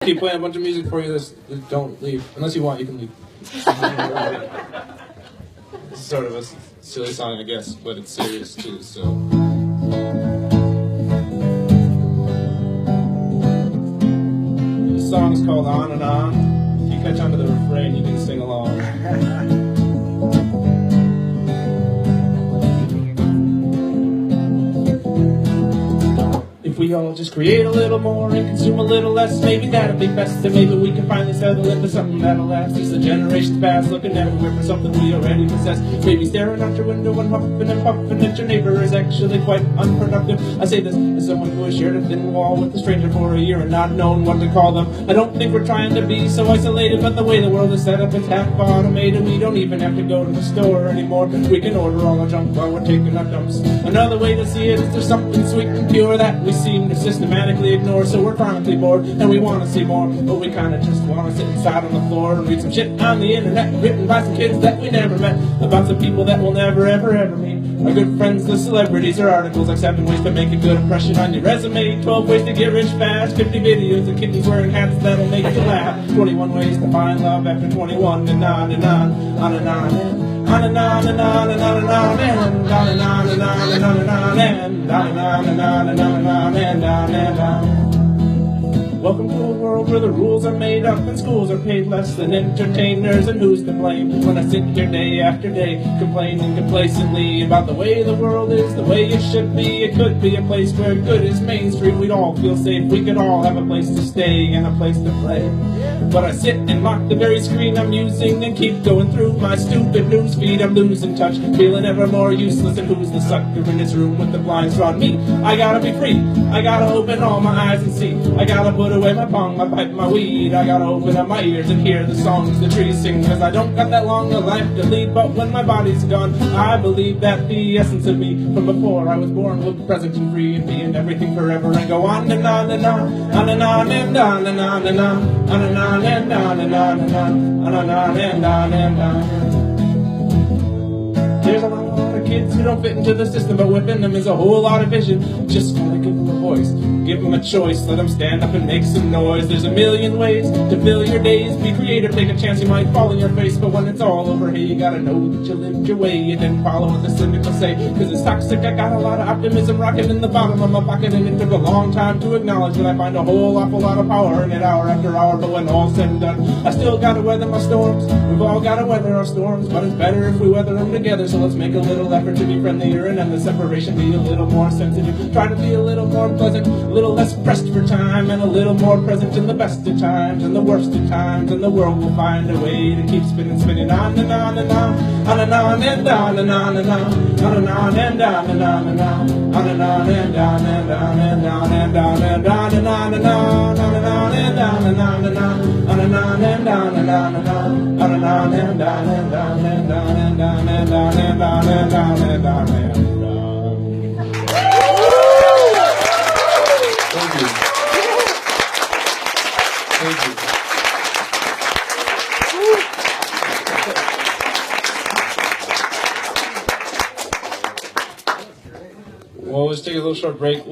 Keep playing a bunch of music for you. Don't leave. Unless you want, you can leave. It's sort of a silly song, I guess, but it's serious too, so. The song is called On and On. If you catch on to the refrain, you can sing along. If we all just create a little more and consume a little less, maybe that'll be best, and maybe we can finally settle into something that'll last. As the generations pass, looking everywhere for something we already possess. Maybe staring out your window and huffing and puffing at your neighbor is actually quite unproductive. I say this as someone who has shared a thin wall with a stranger for a year and not known what to call them. I don't think we're trying to be so isolated, but the way the world is set up, it's half automated. We don't even have to go to the store anymore. We can order all our junk while we're taking our dumps. Another way to see it is there's something sweet and pure that we seem to systematically ignore, so we're chronically bored and we want to see more, but we kind of just want to sit inside on the floor and read some shit on the internet written by some kids that we never met, about some people that we'll never ever ever meet. Our good friends, the celebrities, or articles like 7 ways to make a good impression on your resume, 12 ways to get rich fast, 50 videos of kittens wearing hats that'll make you laugh, 21 ways to find love after 21, and on and on, on and on, on and on and on and on and on and on and on and on and on and on and on and on and on and on and on and on and on. Welcome to a world where the rules are made up and schools are paid less than entertainers, and who's to blame when I sit here day after day complaining complacently about the way the world is, the way it should be. It could be a place where good is mainstream, we'd all feel safe, we could all have a place to stay and a place to play. But I sit and mock the very screen I'm using and keep going through my stupid news feed. I'm losing touch, feeling ever more useless, and who's the sucker in this room with the blinds drawn? Me. I gotta be free, I gotta open all my eyes and see, I gotta put away my pong, my pipe, my weed. I gotta open up my ears and hear the songs the trees sing, cause I don't got that long a life to lead. But when my body's gone, I believe that the essence of me from before I was born will be present and free and be in everything forever and go on and on and on, on and on and on and on and on, on and on and on and on and on, on and on and on and on. There's a lot of kids who don't fit into the system, but within them is a whole lot of vision. Just gotta give them a voice, give them a choice, let them stand up and make some noise. There's a million ways to fill your days. Be creative, take a chance, you might fall in your face, but when it's all over, hey, you gotta know that you lived your way. You didn't follow what the cynical say, cause it's toxic. I got a lot of optimism rocking in the bottom of my pocket, and it took a long time to acknowledge that I find a whole awful lot of power in it hour after hour. But when all's said and done, I still gotta weather my storms. We've all gotta weather our storms, but it's better if we weather them together. So let's make a little effort to be friendlier and end the separation, be a little more sensitive, try to be a little more pleasant, a little less pressed for time, and a little more present in the best of times and the worst of times, and the world will find a way to keep spinning, spinning on and on and on, on and on and on and on and on, on and on and on and on and on, on and on and on and on and on and on and on and on and on, on and on and on and on and on, on and on and on and on and on, on and on and on and on and on and on and on and on and on and on and on. Thank you. Thank you. Well, let's take a little short break.